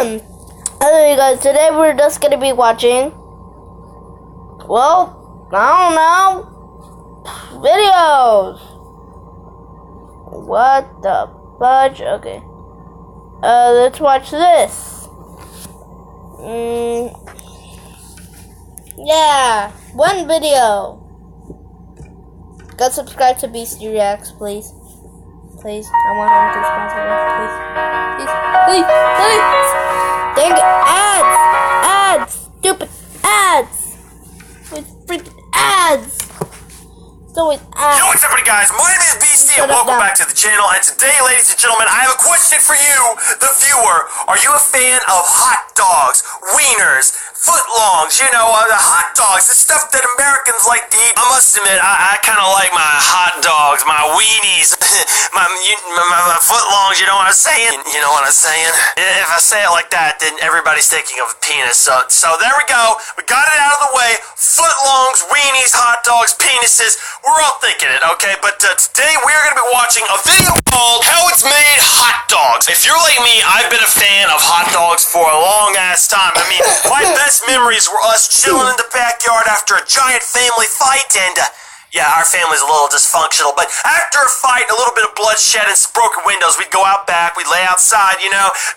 Hello, you guys. Today we're just gonna be watching. Well, I don't know. Videos. What the fudge? Okay. Let's watch this. Yeah, one video. Go subscribe to Beastie Reacts, please. Please, I want him to sponsor us. Please. Dang it, ads! Stupid ads! With freaking ads! It's always ads. Yo, what's up, guys? My name is Beastie, and welcome back to the channel. And today, ladies and gentlemen, I have a question for you, the viewer. Are you a fan of hot dogs, wieners, footlongs, the hot dogs, the stuff that Americans like to eat? I must admit, I kind of like my hot dogs, my weenies, my footlongs, you know what I'm saying? You know what I'm saying? If I say it like that, then everybody's thinking of a penis. So there we go. We got it out of the way. Footlongs, weenies, hot dogs, penises. We're all thinking it, okay? But today we're going to be watching a video called How It's Made Hot Dogs. If you're like me, I've been a fan of hot dogs for a long-ass time. I mean, my best memories were us chilling in the backyard after a giant family fight, and yeah, our family's a little dysfunctional, but after a fight, a little bit of bloodshed and some broken windows, we'd go out back, we'd lay outside,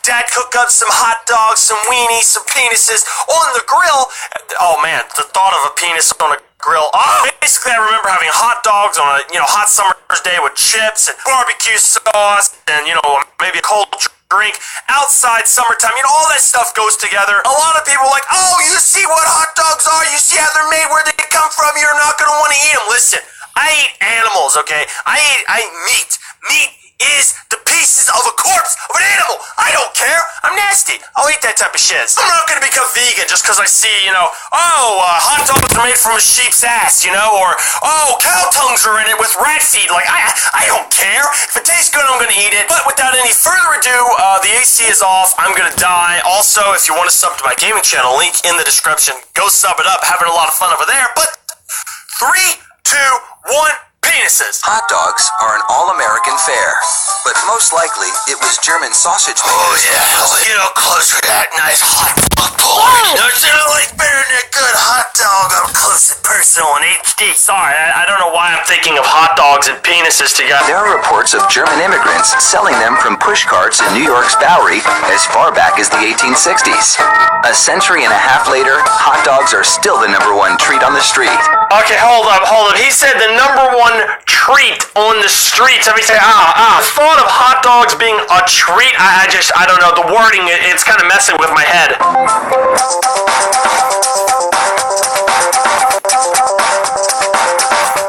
Dad cook up some hot dogs, some weenies, some penises on the grill. Oh man, the thought of a penis on a grill. Basically, I remember having hot dogs on a, hot summer's day with chips and barbecue sauce and, maybe a cold drink outside summertime. All that stuff goes together. A lot of people are like, oh, you see what hot dogs are? You see how they're made, where they come from? You're not going to want to eat them. Listen, I eat animals, okay? I eat meat. Meat is the pieces of a corpse of an animal. I don't care. I'm nasty. I'll eat that type of shit. I'm not going to become vegan just because I see, hot dogs are made from a sheep's ass, or, cow tongues are in it with rat feed. Like, I don't care. If it tastes good, I'm going to eat it. But without any further ado, the AC is off. I'm going to die. Also, if you want to sub to my gaming channel, link in the description. Go sub it up. Having a lot of fun over there. But 3, 2, 1... penises. Hot dogs are an all-American fare, but most likely it was German sausage makers. Oh yeah, get up close to that nice hot dog porn. Don't you like better than a good hot dog up close and personal in HD? Sorry, I don't know why I'm thinking of hot dogs and penises together. There are reports of German immigrants selling them from push carts in New York's Bowery as far back as the 1860s. A century and a half later, hot dogs are still the #1 treat on the street. Okay, hold up. He said the #1 treat on the streets. Let me say, the thought of hot dogs being a treat, I don't know, the wording, it's kind of messing with my head.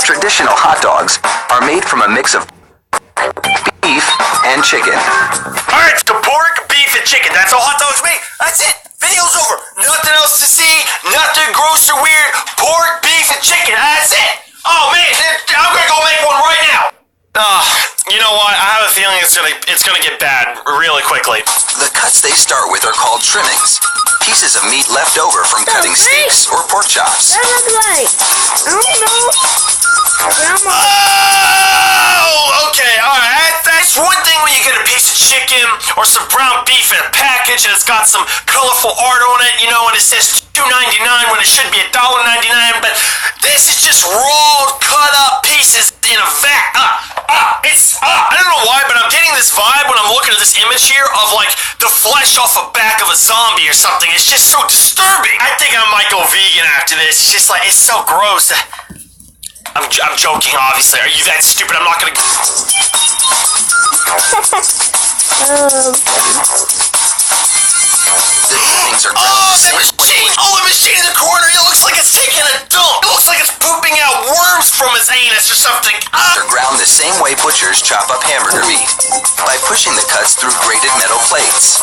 Traditional hot dogs are made from a mix of beef and chicken. Alright, so pork, beef, and chicken, that's all hot dogs make. That's it. Video's over. Nothing else to see, nothing gross or weird. Pork, beef, and chicken, that's it. Oh man, I'm gonna go make one right now. You know what? I have a feeling it's gonna get bad really quickly. The cuts they start with are called trimmings. Pieces of meat left over from cutting steaks or pork chops. That looks like, I don't know. Oh, okay, alright. That's one thing when you get a piece of chicken or some ground beef in a package and it's got some colorful art on it, and it says $2.99 when it should be $1.99, but this is just raw, cut up pieces in a vat. I don't know why, but I'm getting this vibe when I'm looking at this image here of like the flesh off the back of a zombie or something. It's just so disturbing. I think I might go vegan after this. It's just like, it's so gross. I'm joking, obviously. Are you that stupid? I'm not gonna... The trimmings are ground the same way. The machine in the corner, it looks like it's taking a dump. It looks like it's pooping out worms from its anus or something. They're ground the same way butchers chop up hamburger meat, by pushing the cuts through grated metal plates.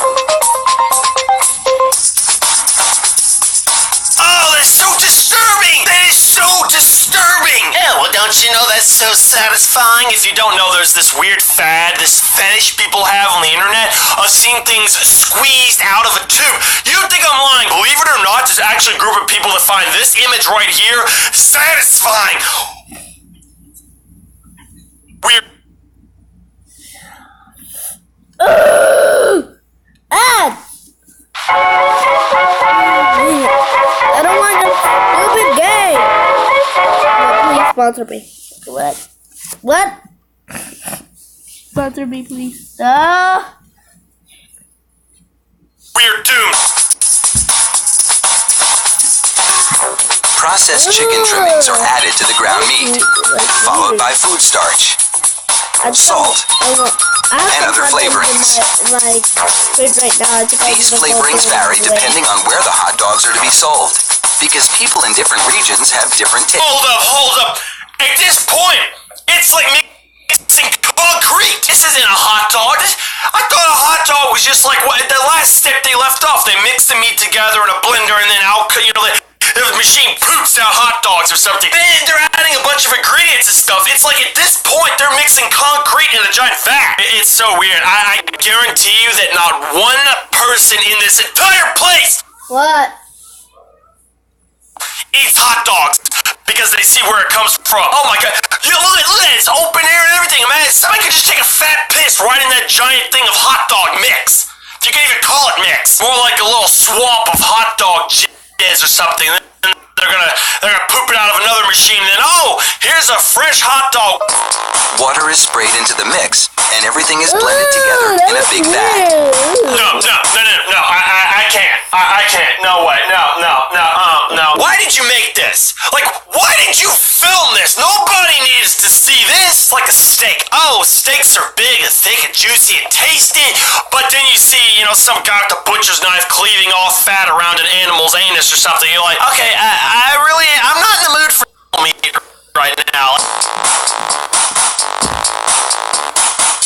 Oh, that's so disturbing! That is so disturbing! Yeah, well, don't you know that's so satisfying? If you don't know, there's this weird fad, this fetish people have on the internet of seeing things squeezed out of a tube. You think I'm lying? Believe it or not, there's actually a group of people that find this image right here satisfying. Weird. Ads! Sponsor me. What? Sponsor me, please. We're doomed. Processed chicken trimmings are added to the ground meat, followed by food starch, salt, and other flavorings. These flavorings vary depending on where the hot dogs are to be sold, because people in different regions have different tastes. Hold up. At this point, it's like mixing concrete. This isn't a hot dog. I thought a hot dog was just like what the last step they left off. They mix the meat together in a blender and then the machine poops out hot dogs or something. Then they're adding a bunch of ingredients and stuff. It's like at this point they're mixing concrete in a giant vat. It's so weird. I guarantee you that not one person in this entire place eats hot dogs because they see where it comes from. Oh my god. Look at it. It's open air and everything. Man, somebody could just take a fat piss right in that giant thing of hot dog mix. You can't even call it mix. More like a little swamp of hot dog jizz or something. Then they're gonna poop it out of another machine and then, oh, here's a fresh hot dog. Water is sprayed into the mix, and everything is blended together in a big vat. No, I can't. I can't. No way. No. Why did you make this? Like, why did you film this? Nobody needs to see this. It's like a steak. Oh, steaks are big and thick and juicy and tasty. But then you see, some guy with a butcher's knife cleaving off fat around an animal's anus or something. You're like, okay, I'm not in the mood for meat right now.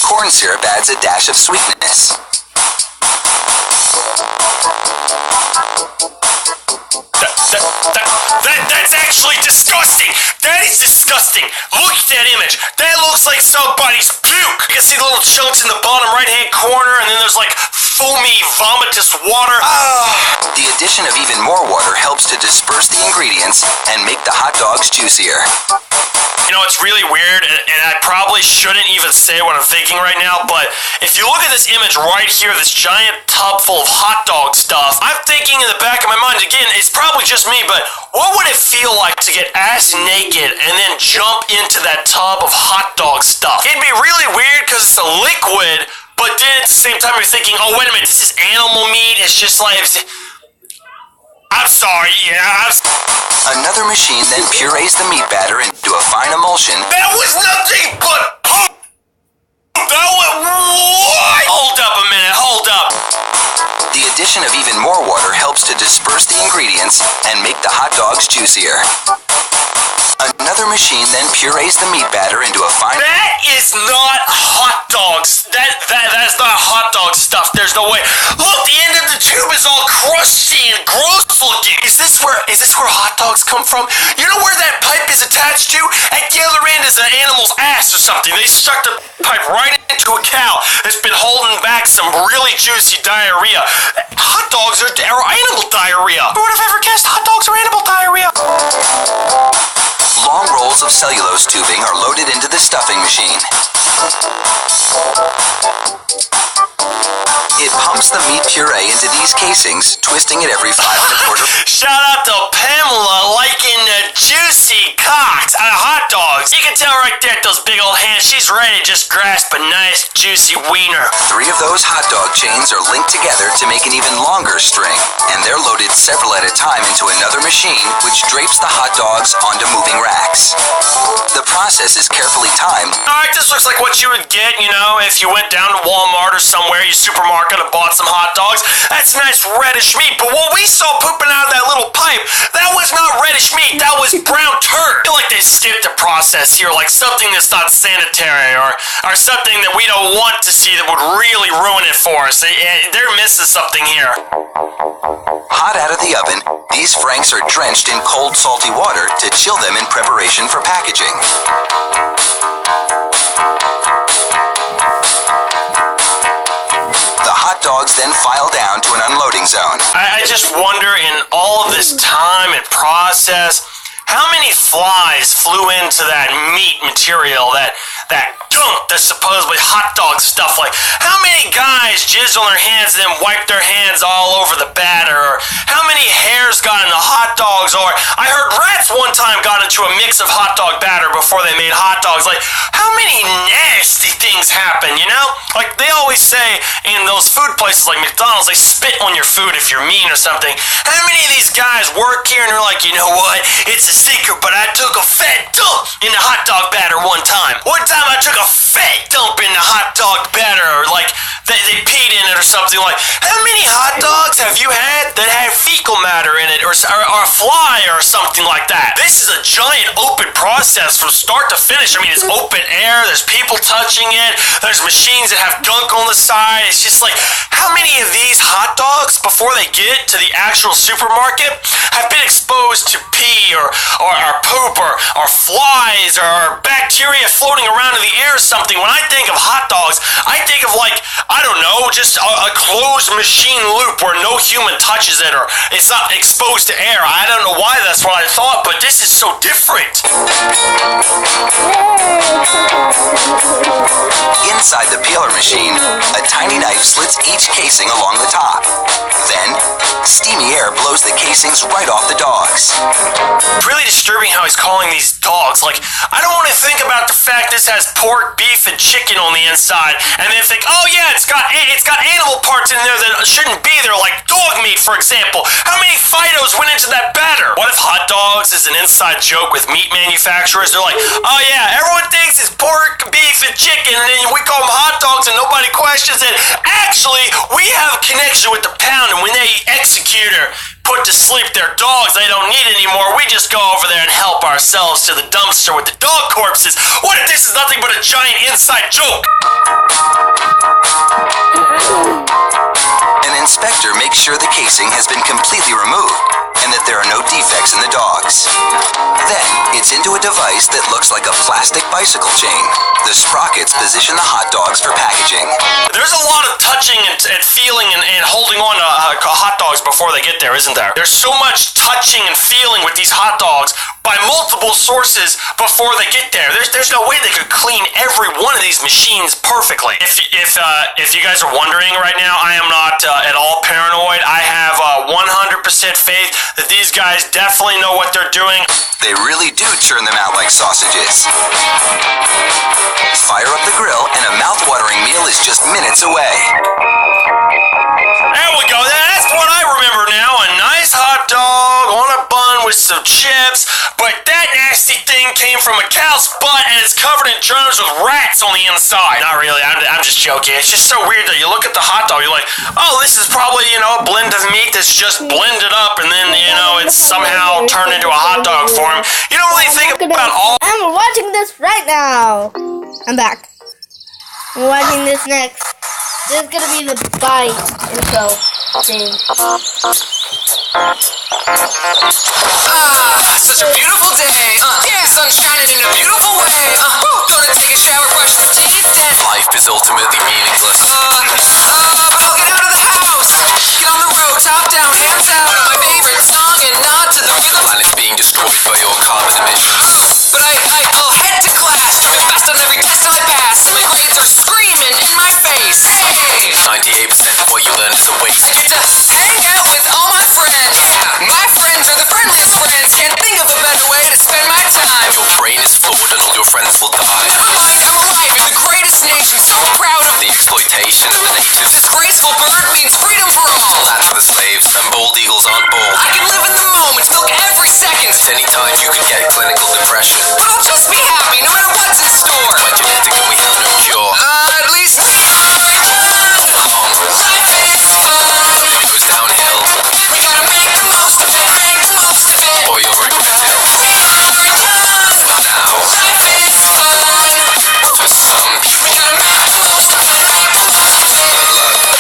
Corn syrup adds a dash of sweetness. That's actually disgusting! That is disgusting! Look at that image! That looks like somebody's puke! You can see the little chunks in the bottom right-hand corner, and then there's like foamy, vomitous water. The addition of even more water helps to disperse the ingredients and make the hot dogs juicier. It's really weird, and I probably shouldn't even say what I'm thinking right now, but if you look at this image right here, this giant tub full of hot dog stuff, I'm thinking in the back of my mind, again, it's probably just me, but what would it feel like to get ass naked and then jump into that tub of hot dog stuff? It'd be really weird because it's a liquid, but then at the same time you're thinking, oh, wait a minute, this is animal meat, it's just like... I'm sorry, Another machine then purees the meat batter into a fine emulsion. That was nothing but poop! What? Hold up a minute, hold up. The addition of even more water helps to disperse the ingredients and make the hot dogs juicier. Another machine then purees the meat batter into a fine... That is not hot dogs. That's not hot dog stuff. There's no way. Look, the end of the tube is all crusty and gross looking. Is this where hot dogs come from? You know where that pipe is attached to? At the other end is an animal's ass or something. They stuck the pipe right into a cow that's been holding back some really juicy diarrhea. Hot dogs are animal diarrhea. Who would have ever guessed hot dogs are animal diarrhea? Long rolls of cellulose tubing are loaded into the stuffing machine. It pumps the meat puree into these casings, twisting it every 5 1/4. Shout out to Pamela liking the juicy cocks out of hot dogs. You can tell right there at those big old hands, she's ready to just grasp a nice juicy wiener. 3 of those hot dog chains are linked together to make an even longer string, and they're loaded several at a time into another machine, which drapes the hot dogs onto moving racks. The process is carefully timed. Alright, this looks like what you would get, if you went down to Walmart or somewhere, your supermarket, and bought some hot dogs. That's nice reddish meat, but what we saw pooping out of that little pipe, that was not reddish meat, that was brown turd. I feel like they skipped a process here, like something that's not sanitary or something that we don't want to see that would really ruin it for us. They're missing something here. Hot out of the oven, these franks are drenched in cold, salty water to chill them in preparation for packaging. The hot dogs then file down to an unloading zone. I just wonder, in all of this time and process, how many flies flew into that meat material, that gunk that's supposedly hot dog stuff? Like, how many guys jizzed on their hands and then wiped their hands all over the batter? Or how many hairs got in the hot dogs, or I heard rats one time got into a mix of hot dog batter before they made hot dogs. Like, how many nasty things happen, you know? Like, they always say in those food places like McDonald's, they spit on your food if you're mean or something. How many of these guys work here and they're like, you know what? It's a secret, but I took a fat dump in the hot dog batter one time. One time I took a fat dump in the hot dog batter, or like they peed in it or something. Like, how many hot dogs have you had that had fecal matter in it, or a fly or something like that? This is a giant open process from start to finish. I mean, it's open air, there's people touching it, there's machines that have gunk on the side. It's just like, how many of these hot dogs, before they get to the actual supermarket, have been exposed to pee or poop or flies or bacteria floating around in the air or something? When I think of hot dogs, I think of, like, I don't know, just a closed machine loop where no human touches it, or it's not exposed to air. I don't know why that's what I thought, but this is so different. Inside the peeler machine, a tiny knife slits each casing along the top. Then, steamy air blows the casings right off the dogs. Really disturbing how he's calling these dogs. Like, I don't want to think about the fact this has pork, beef, and chicken on the inside, and then think, oh yeah, it's got animal parts in there that shouldn't be there, like dog meat, for example. How many Fidos went into that batter? What if hot dogs is an inside joke with meat manufacturers? They're like, oh yeah, everyone thinks it's pork, beef, and chicken, and then we call them hot dogs and nobody questions it. Actually, we have a connection with the pound, and when they execute or put to sleep their dogs they don't need anymore, we just go over there and help ourselves to the dumpster with the dog corpses. What if this is nothing but a giant inside joke? An inspector makes sure the casing has been completely removed and that there are no defects in the dogs. Then, it's into a device that looks like a plastic bicycle chain. The sprockets position the hot dogs for packaging. There's a lot of touching and feeling and holding on to hot dogs before they get there, isn't there? There's so much touching and feeling with these hot dogs by multiple sources before they get there. There's no way they could clean every one of these machines perfectly. If you guys are wondering right now, I am not at all paranoid. I have 100% faith that these guys definitely know what they're doing. They really do churn them out like sausages. Fire up the grill and a mouth-watering meal is just minutes away. There we go. That's what I remember now. A nice hot dog on a bun with some chips. But that nasty thing came from a cow's butt and it's covered in germs with rats on the inside. Not really. I'm just joking. It's just so weird that you look at the hot dog, you're like, oh, this is probably, a blend of meat that's just blended up and then, it's somehow turned into a hot dog form. You don't really think about all... I'm watching this right now. I'm back. I'm watching this next. This is gonna be the bite intro thing. Such a beautiful day. The sun's shining in a beautiful way. Gonna take a shower, brush my teeth, then Life is ultimately meaningless. but I'll get out of the house. Get on the road, top down, hands out. My favorite song and nod to the rhythm. Planet being destroyed by your carbon emissions. But I'll head to class, doing best on every test I pass. And my grades are screaming in my face. Hey! 98% of what you learn is a waste. I get to hang out with all my friends. My friends are the friendliest friends. Can't think of a better way to spend my time. Your brain is flawed and all your friends will die. Never mind, I'm alive in the greatest nation. So proud of The exploitation of the natives. this graceful bird means freedom for all. Land for the slaves, and bald eagles aren't bald. I can live in the moment, milk every second. At any time you could get clinical depression. But I'll just be happy no matter what's in store. By genetic and we have no cure. At least we are young. Life is fun. It goes downhill, We gotta make the most of it, make the most of it. or you'll regret it. We are young. Now, Life is fun. to some people, We gotta make the most of it, make the most of it.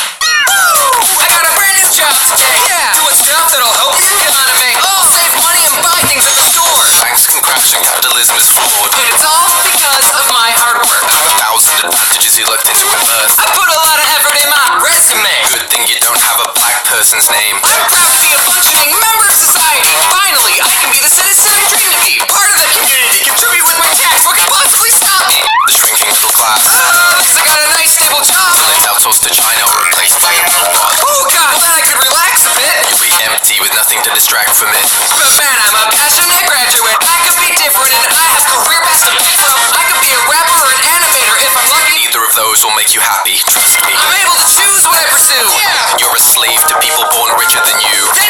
I got a brand new job today. Doing stuff that'll help the economy. Save money and buy things at the store. banks can crash and capitalism is flawed. And it's all because of my hard work. Have 1,000 advantages elected to birth. I put a lot of effort in my resume. Good thing you don't have a black person's name. I'm proud to be a functioning member of society. Finally, I can be the citizen I dream to be. Part of the community. Contribute with my tax. What can possibly stop me? The shrinking middle class. At least I got a nice stable job. Let's outsource to China or replaced by a robot. Oh God, well then I could relax a bit. You'll be empty with nothing nothing to distract from it. But man, I'm a passionate graduate. I could be different and I have career paths to pick from. I could be a rapper or an animator if I'm lucky. Neither of those will make you happy, trust me. I'm able to choose what I pursue. Yeah. You're a slave to people born richer than you. They